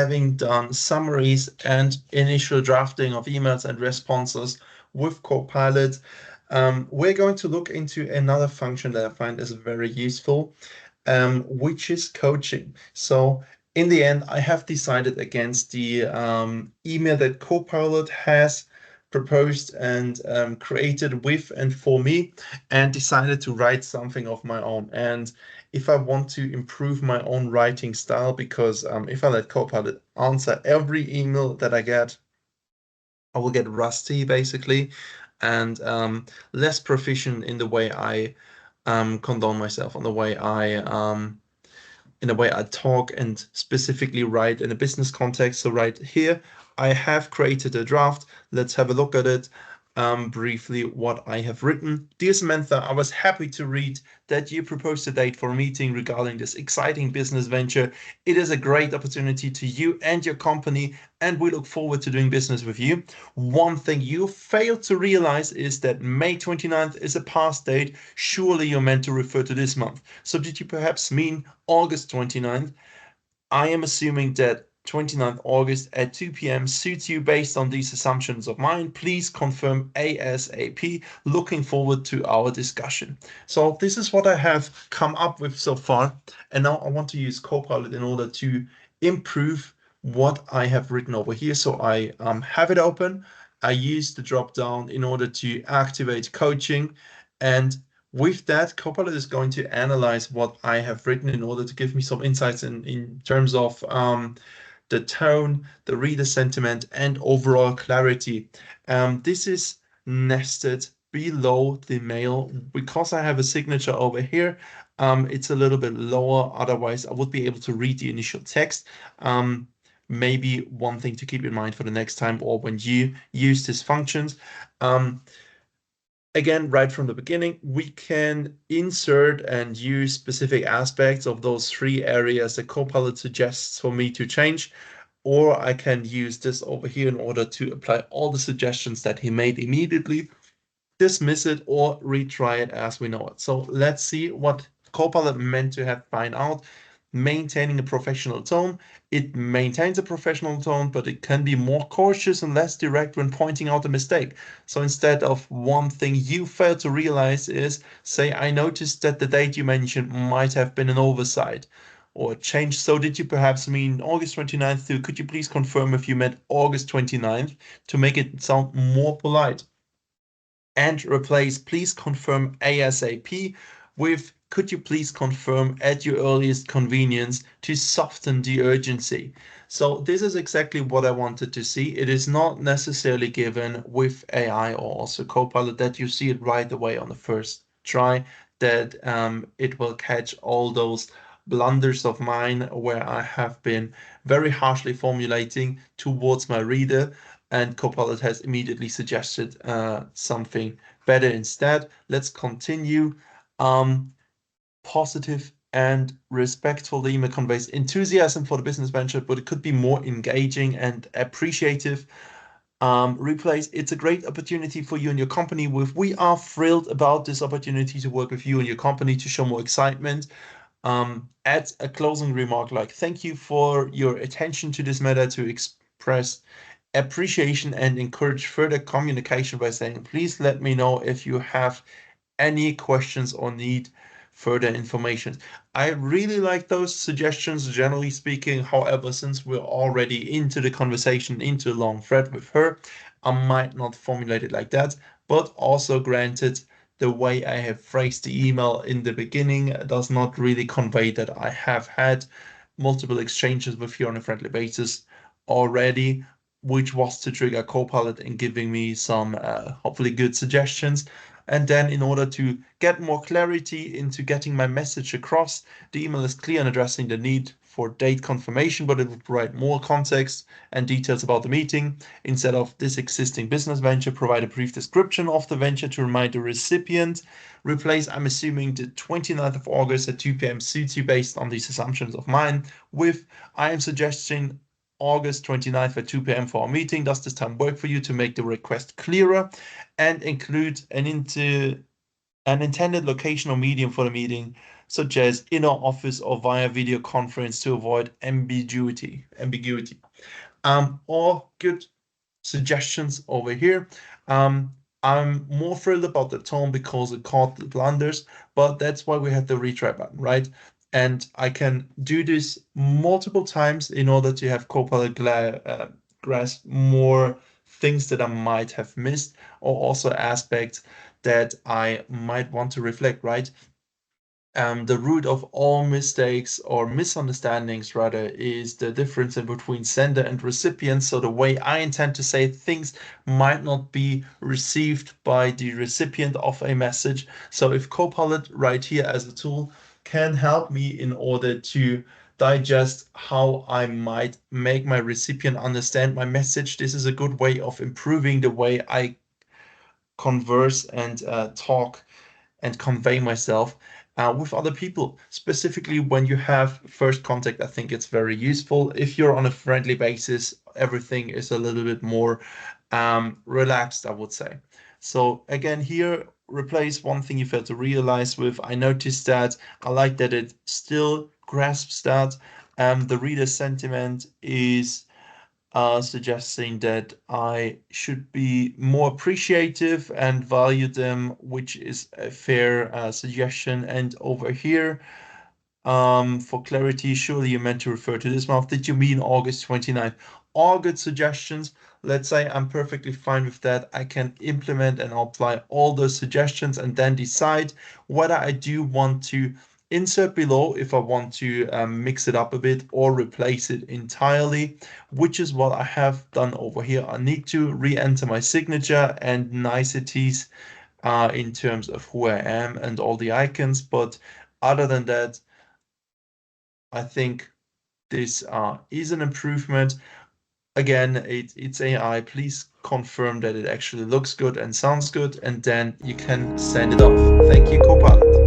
having done summaries and initial drafting of emails and responses with Copilot, we're going to look into another function that I find is very useful, which is coaching. So in the end, I have decided against the email that Copilot has proposed and created with and for me, and decided to write something of my own. And if I want to improve my own writing style, because if I let Copilot answer every email that I get, I will get rusty basically, and less proficient in the way I condone myself, on the way in the way I talk and specifically write in a business context. So right here, I have created a draft. Let's have a look at it. Briefly, what I have written. Dear Samantha, I was happy to read that you proposed a date for a meeting regarding this exciting business venture. It is a great opportunity to you and your company, and we look forward to doing business with you. One thing you failed to realize is that May 29th is a past date. Surely you're meant to refer to this month. So did you perhaps mean August 29th? I am assuming that 29th August at 2 p.m. suits you based on these assumptions of mine. Please confirm ASAP. Looking forward to our discussion. So this is what I have come up with so far. And now I want to use Copilot in order to improve what I have written over here. So I have it open. I use the drop down in order to activate coaching, and with that, Copilot is going to analyze what I have written in order to give me some insights in terms of the tone, the reader sentiment, and overall clarity. This is nested below the mail. Because I have a signature over here, it's a little bit lower. Otherwise, I would be able to read the initial text. Maybe one thing to keep in mind for the next time or when you use these functions. Again, right from the beginning, we can insert and use specific aspects of those three areas that Copilot suggests for me to change, or I can use this over here in order to apply all the suggestions that he made immediately, dismiss it, or retry it as we know it. So let's see what Copilot meant to have find out. Maintaining a professional tone. It maintains a professional tone, but it can be more cautious and less direct when pointing out a mistake. So instead of one thing you failed to realize is, say, I noticed that the date you mentioned might have been an oversight or change. So did you perhaps mean August 29th too? Could you please confirm if you meant August 29th to make it sound more polite? And replace please confirm ASAP with could you please confirm at your earliest convenience to soften the urgency. So this is exactly what I wanted to see. It is not necessarily given with AI or also Copilot that you see it right away on the first try, that it will catch all those blunders of mine where I have been very harshly formulating towards my reader, and Copilot has immediately suggested something better instead. Let's continue. Positive and respectful email conveys enthusiasm for the business venture, but it could be more engaging and appreciative. Replace, it's a great opportunity for you and your company with, we are thrilled about this opportunity to work with you and your company to show more excitement. Add a closing remark like, thank you for your attention to this matter, to express appreciation and encourage further communication by saying, please let me know if you have any questions or need further information. I really like those suggestions, generally speaking. However, since we're already into the conversation, into a long thread with her, I might not formulate it like that. But also granted, the way I have phrased the email in the beginning does not really convey that I have had multiple exchanges with you on a friendly basis already, which was to trigger Copilot in giving me some hopefully good suggestions. And then in order to get more clarity into getting my message across, the email is clear in addressing the need for date confirmation, but it will provide more context and details about the meeting. Instead of this existing business venture, provide a brief description of the venture to remind the recipient. Replace, I'm assuming the 29th of August at 2 p.m. suits you based on these assumptions of mine with, I am suggesting August 29th at 2 p.m. for our meeting. Does this time work for you to make the request clearer? And include an intended location or medium for the meeting such as in our office or via video conference to avoid ambiguity. All good suggestions over here. I'm more thrilled about the tone because it caught the blunders, but that's why we have the retry button, right? And I can do this multiple times in order to have Copilot grasp more things that I might have missed, or also aspects that I might want to reflect, right? The root of all mistakes or misunderstandings, rather, is the difference in between sender and recipient. So the way I intend to say things might not be received by the recipient of a message. So if Copilot right here as a tool can help me in order to digest how I might make my recipient understand my message, this is a good way of improving the way I converse and talk and convey myself with other people. Specifically, when you have first contact, I think it's very useful. If you're on a friendly basis, everything is a little bit more relaxed, I would say. So again, here, replace one thing you failed to realize with. I noticed that I like that it still grasps that the reader's sentiment is suggesting that I should be more appreciative and value them, which is a fair suggestion. And over here, for clarity, surely you meant to refer to this month. Did you mean August 29th? All good suggestions. Let's say I'm perfectly fine with that. I can implement and apply all those suggestions and then decide whether I do want to insert below if I want to mix it up a bit or replace it entirely, which is what I have done over here. I need to re-enter my signature and niceties in terms of who I am and all the icons. But other than that, I think this is an improvement. Again, it's AI. Please confirm that it actually looks good and sounds good, and then you can send it off. Thank you, Copilot.